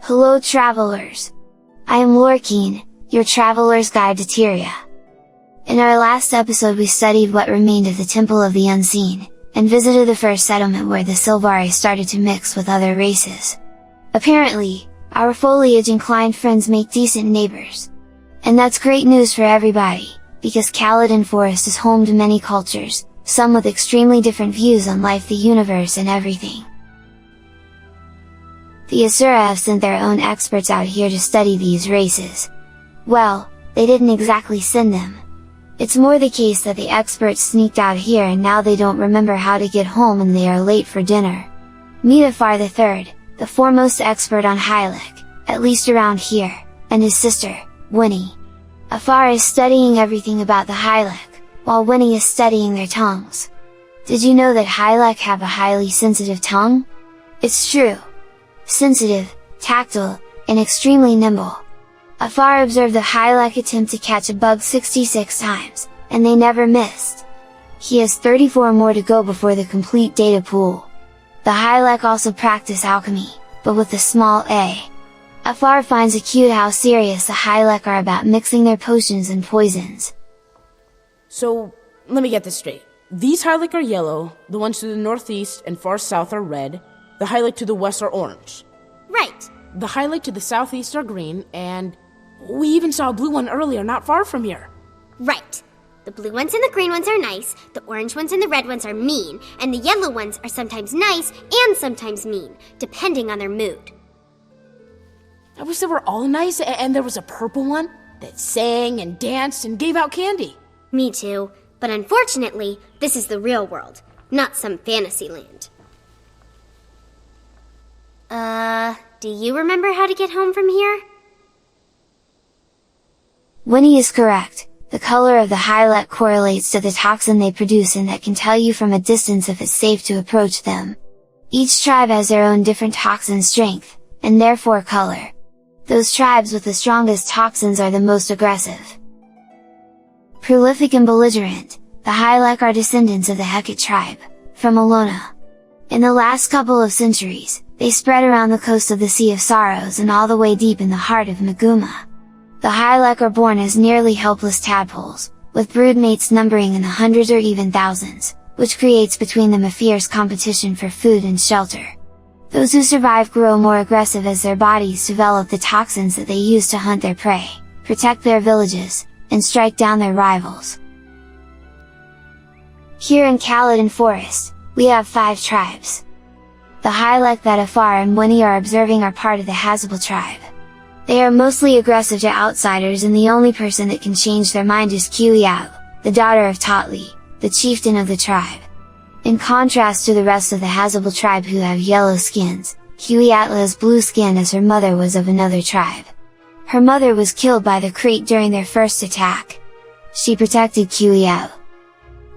Hello travelers! I am Lorekeen, your traveler's guide to Tyria. In our last episode we studied what remained of the Temple of the Unseen, and visited the first settlement where the Sylvari started to mix with other races. Apparently, our foliage-inclined friends make decent neighbors. And that's great news for everybody, because Caledon Forest is home to many cultures, some with extremely different views on life, the universe and everything. The Asura have sent their own experts out here to study these races. Well, they didn't exactly send them. It's more the case that the experts sneaked out here and now they don't remember how to get home and they are late for dinner. Meet Afar III, the foremost expert on Hylek, at least around here, and his sister, Winnie. Afar is studying everything about the Hylek, while Winnie is studying their tongues. Did you know that Hylek have a highly sensitive tongue? It's true. Sensitive, tactile, and extremely nimble. Afar observed the Hylek attempt to catch a bug 66 times, and they never missed. He has 34 more to go before the complete data pool. The Hylek also practice alchemy, but with a small a. Afar finds it cute how serious the Hylek are about mixing their potions and poisons. So, let me get this straight. These Hylek are yellow, the ones to the northeast and far south are red, the Hylek to the west are orange. Right. The Hylek to the southeast are green, and we even saw a blue one earlier not far from here. Right. The blue ones and the green ones are nice, the orange ones and the red ones are mean, and the yellow ones are sometimes nice and sometimes mean, depending on their mood. I wish they were all nice, and there was a purple one that sang and danced and gave out candy. Me too, but unfortunately, this is the real world, not some fantasy land. Do you remember how to get home from here? Winnie is correct. The color of the Hylek correlates to the toxin they produce and that can tell you from a distance if it's safe to approach them. Each tribe has their own different toxin strength, and therefore color. Those tribes with the strongest toxins are the most aggressive. Prolific and belligerent, the Hylek are descendants of the Hecate tribe, from Alona. In the last couple of centuries, they spread around the coast of the Sea of Sorrows and all the way deep in the heart of Maguma. The Hylek are born as nearly helpless tadpoles, with broodmates numbering in the hundreds or even thousands, which creates between them a fierce competition for food and shelter. Those who survive grow more aggressive as their bodies develop the toxins that they use to hunt their prey, protect their villages, and strike down their rivals. Here in Caledon Forest, we have 5 tribes. The Hylek that Afar and Winnie are observing are part of the Hazupl tribe. They are mostly aggressive to outsiders and the only person that can change their mind is Quaggans, the daughter of Totli, the chieftain of the tribe. In contrast to the rest of the Hazupl tribe who have yellow skins, Quaggans has blue skin as her mother was of another tribe. Her mother was killed by the Crate during their first attack. She protected Quaggans.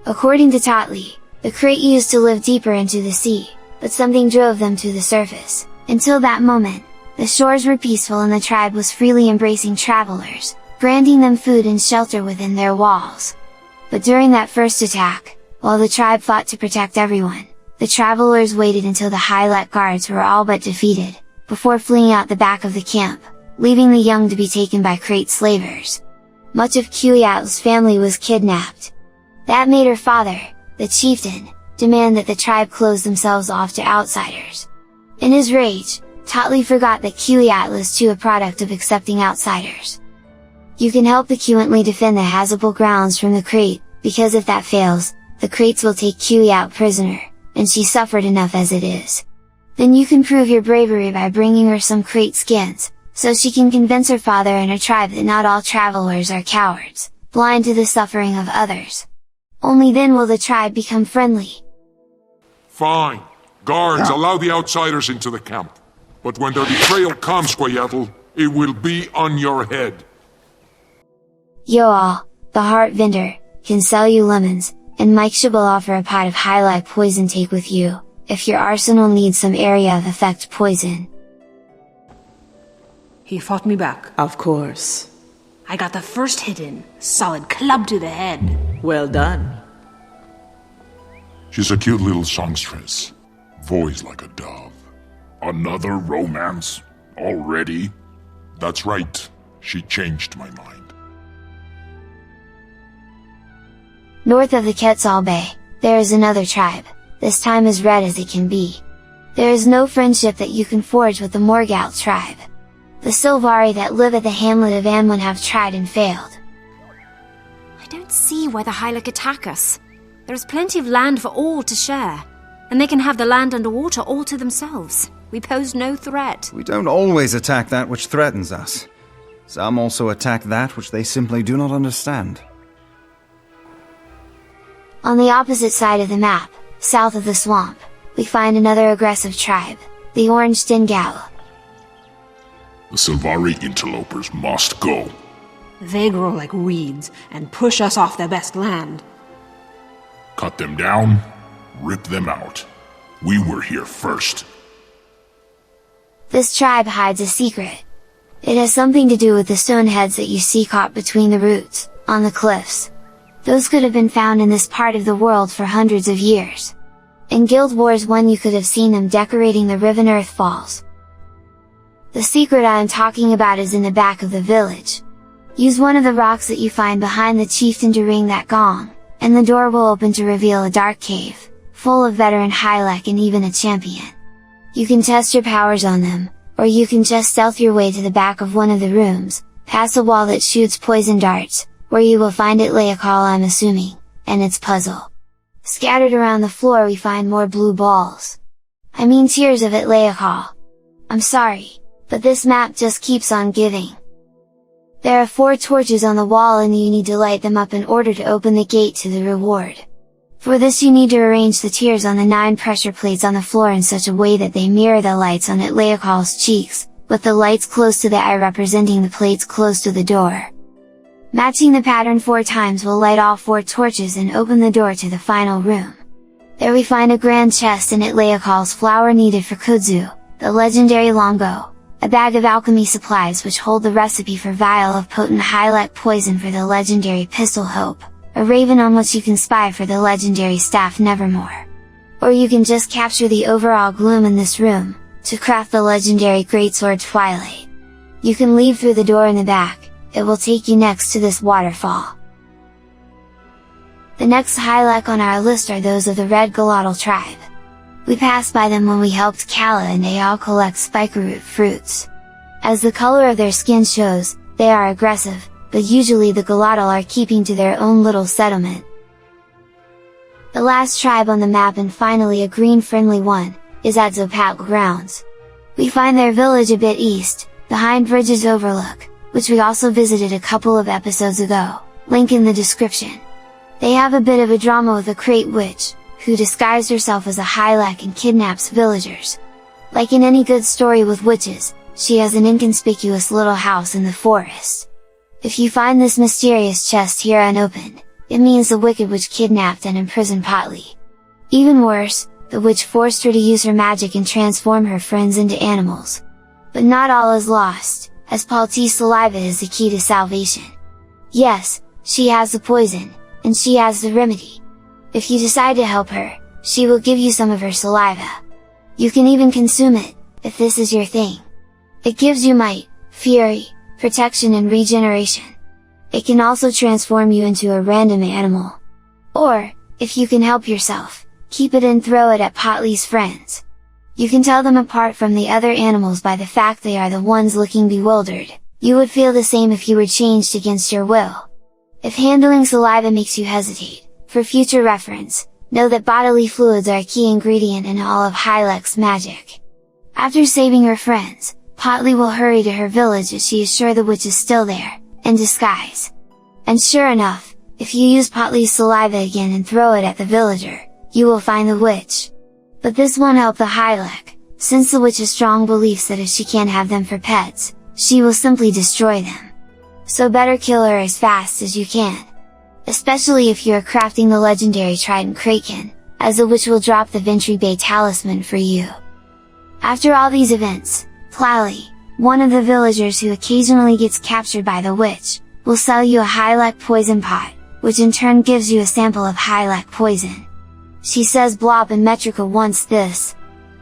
According to Totli, the Crate used to live deeper into the sea, but something drove them to the surface. Until that moment, the shores were peaceful and the tribe was freely embracing travelers, granting them food and shelter within their walls. But during that first attack, while the tribe fought to protect everyone, the travelers waited until the Hylek guards were all but defeated, before fleeing out the back of the camp, leaving the young to be taken by Crate slavers. Much of Quaggans' family was kidnapped. That made her father, the chieftain, demand that the tribe close themselves off to outsiders. In his rage, Totli forgot that Quaggans is too a product of accepting outsiders. You can help the Quently defend the Hazupl grounds from the Crate, because if that fails, the Crates will take Quaggans prisoner, and she suffered enough as it is. Then you can prove your bravery by bringing her some Crate skins, so she can convince her father and her tribe that not all travelers are cowards, blind to the suffering of others. Only then will the tribe become friendly. Fine. Guards, allow the outsiders into the camp. But when their betrayal comes, Quaggans, it will be on your head. Yoal, the heart vendor, can sell you lemons, and Mike will offer a pot of Hylek poison take with you, if your arsenal needs some area of effect poison. He fought me back. Of course. I got the first hit in, solid club to the head. Well done. She's a cute little songstress. Voice like a dove. Another romance? Already? That's right. She changed my mind. North of the Quetzal Bay, there is another tribe, this time as red as it can be. There is no friendship that you can forge with the Morgatl tribe. The Silvari that live at the hamlet of Anwen have tried and failed. I don't see why the Hylek attack us. There is plenty of land for all to share, and they can have the land underwater all to themselves. We pose no threat. We don't always attack that which threatens us. Some also attack that which they simply do not understand. On the opposite side of the map, south of the swamp, we find another aggressive tribe, the Orange Dengatl. The Silvari interlopers must go. They grow like weeds and push us off their best land. Cut them down, rip them out. We were here first. This tribe hides a secret. It has something to do with the stone heads that you see caught between the roots, on the cliffs. Those could have been found in this part of the world for hundreds of years. In Guild Wars 1 you could have seen them decorating the Riven Earth Falls. The secret I am talking about is in the back of the village. Use one of the rocks that you find behind the chieftain to ring that gong, and the door will open to reveal a dark cave, full of veteran Hylek and even a champion. You can test your powers on them, or you can just stealth your way to the back of one of the rooms, past a wall that shoots poison darts, where you will find Itlaocol I'm assuming, and its puzzle. Scattered around the floor we find more blue balls. I mean tears of Itlaocol. I'm sorry, but this map just keeps on giving. There are 4 torches on the wall and you need to light them up in order to open the gate to the reward. For this you need to arrange the tears on the 9 pressure plates on the floor in such a way that they mirror the lights on Itlaocol's cheeks, with the lights close to the eye representing the plates close to the door. Matching the pattern 4 times will light all 4 torches and open the door to the final room. There we find a grand chest and Itlaocol's flower needed for kudzu, the legendary longbow, a bag of alchemy supplies which hold the recipe for vial of potent Hylek poison for the legendary pistol Hope, a raven on which you can spy for the legendary staff Nevermore. Or you can just capture the overall gloom in this room, to craft the legendary greatsword Twilight. You can leave through the door in the back, it will take you next to this waterfall. The next Hylek on our list are those of the Red Golotl tribe. We passed by them when we helped Caledon and Itlaocol collect spikerroot fruits. As the color of their skin shows, they are aggressive, but usually the Golotl are keeping to their own little settlement. The last tribe on the map and finally a green friendly one, is at Zopatl grounds. We find their village a bit east, behind Bridges Overlook, which we also visited a couple of episodes ago, link in the description. They have a bit of a drama with a Crate Witch, who disguised herself as a Hylek and kidnaps villagers. Like in any good story with witches, she has an inconspicuous little house in the forest. If you find this mysterious chest here unopened, it means the Wicked Witch kidnapped and imprisoned Potli. Even worse, the witch forced her to use her magic and transform her friends into animals. But not all is lost, as Palti's saliva is the key to salvation. Yes, she has the poison, and she has the remedy. If you decide to help her, she will give you some of her saliva. You can even consume it, if this is your thing. It gives you might, fury, protection and regeneration. It can also transform you into a random animal. Or, if you can help yourself, keep it and throw it at Potli's friends. You can tell them apart from the other animals by the fact they are the ones looking bewildered. You would feel the same if you were changed against your will. If handling saliva makes you hesitate, for future reference, know that bodily fluids are a key ingredient in all of Hylek's magic. After saving her friends, Potli will hurry to her village as she is sure the witch is still there, in disguise. And sure enough, if you use Potli's saliva again and throw it at the villager, you will find the witch. But this won't help the Hylek, since the witch has strong beliefs that if she can't have them for pets, she will simply destroy them. So better kill her as fast as you can. Especially if you are crafting the legendary Trident Kraken, as the witch will drop the Ventry Bay talisman for you. After all these events, Plally, one of the villagers who occasionally gets captured by the witch, will sell you a Hylek poison pot, which in turn gives you a sample of Hylek poison. She says Blop and Metrica wants this.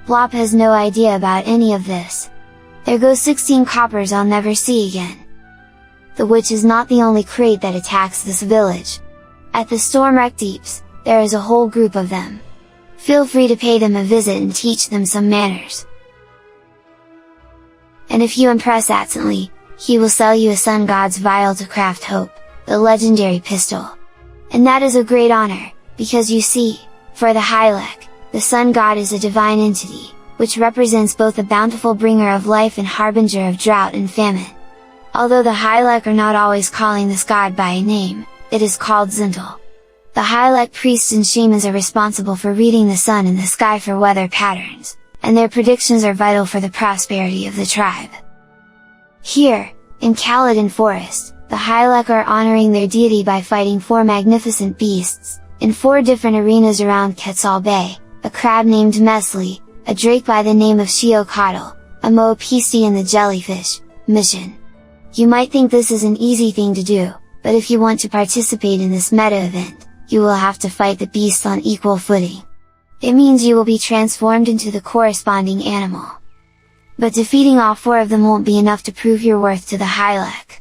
Blop has no idea about any of this. There goes 16 coppers I'll never see again. The witch is not the only crate that attacks this village. At the Stormwreck Deeps, there is a whole group of them. Feel free to pay them a visit and teach them some manners. And if you impress Azupl, he will sell you a sun god's vial to craft Hope, the legendary pistol. And that is a great honor, because you see, for the Hylek, the sun god is a divine entity, which represents both a bountiful bringer of life and harbinger of drought and famine. Although the Hylek are not always calling this god by a name, it is called Dengatl. The Hylek priests and shamans are responsible for reading the sun and the sky for weather patterns, and their predictions are vital for the prosperity of the tribe. Here, in Caledon Forest, the Hylek are honoring their deity by fighting 4 magnificent beasts, in 4 different arenas around Quetzal Bay, a crab named Mesli, a drake by the name of Shiocotl, a Moapiste and the jellyfish, Mission. You might think this is an easy thing to do, but if you want to participate in this meta event, you will have to fight the beasts on equal footing. It means you will be transformed into the corresponding animal. But defeating all 4 of them won't be enough to prove your worth to the Hylek.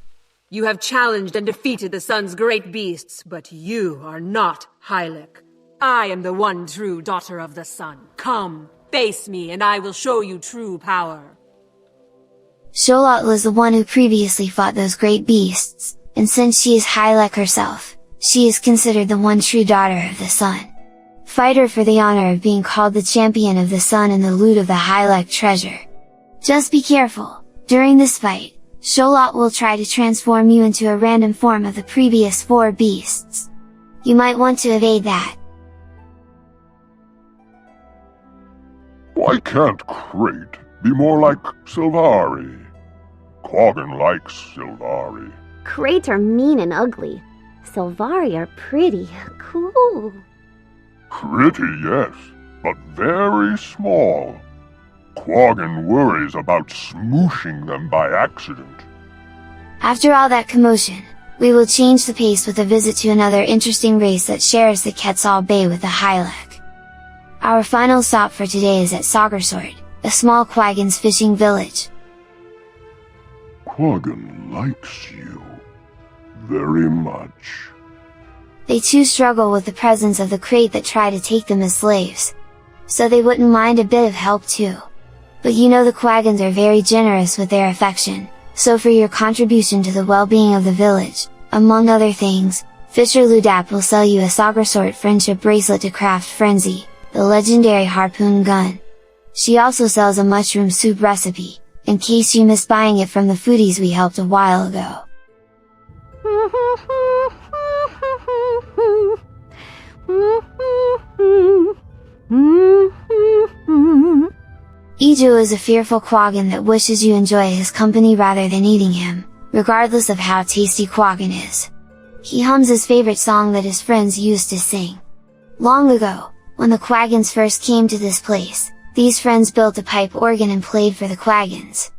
You have challenged and defeated the sun's great beasts, but you are not Hylek. I am the one true daughter of the sun. Come, face me, and I will show you true power. Golotl is the one who previously fought those great beasts, and since she is Hylek herself, she is considered the one true daughter of the sun. Fight her for the honor of being called the champion of the sun and the loot of the Hylek treasure. Just be careful, during this fight, Golotl will try to transform you into a random form of the previous 4 beasts. You might want to evade that. Why can't Crate be more like Sylvari? Quaggan likes Sylvari. Crates are mean and ugly. Sylvari are pretty cool. Pretty, yes, but very small. Quaggan worries about smooshing them by accident. After all that commotion, we will change the pace with a visit to another interesting race that shares the Quetzal Bay with the Hylek. Our final stop for today is at Soggorsort, a small Quaggans fishing village. Quaggan likes you very much. They too struggle with the presence of the crate that try to take them as slaves. So they wouldn't mind a bit of help too. But you know the Quaggans are very generous with their affection, so for your contribution to the well-being of the village, among other things, Fisher Ludap will sell you a Soggorsort friendship bracelet to craft Frenzy, the legendary harpoon gun. She also sells a mushroom soup recipe, in case you missed buying it from the foodies we helped a while ago. Ijo is a fearful Quaggan that wishes you enjoy his company rather than eating him, regardless of how tasty Quaggan is. He hums his favorite song that his friends used to sing. Long ago, when the Quaggans first came to this place, these friends built a pipe organ and played for the Quaggans.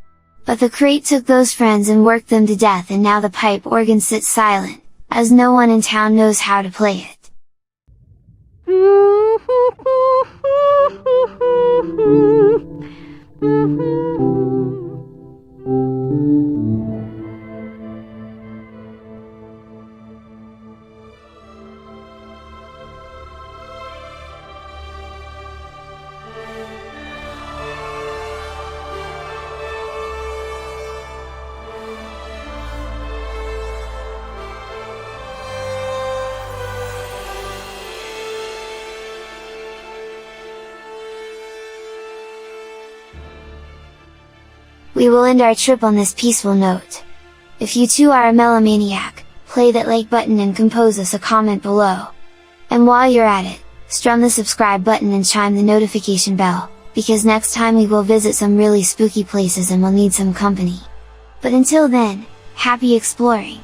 But the crate took those friends and worked them to death, and now the pipe organ sits silent, as no one in town knows how to play it. We will end our trip on this peaceful note. If you too are a melomaniac, play that like button and compose us a comment below. And while you're at it, strum the subscribe button and chime the notification bell, because next time we will visit some really spooky places and we'll need some company. But until then, happy exploring!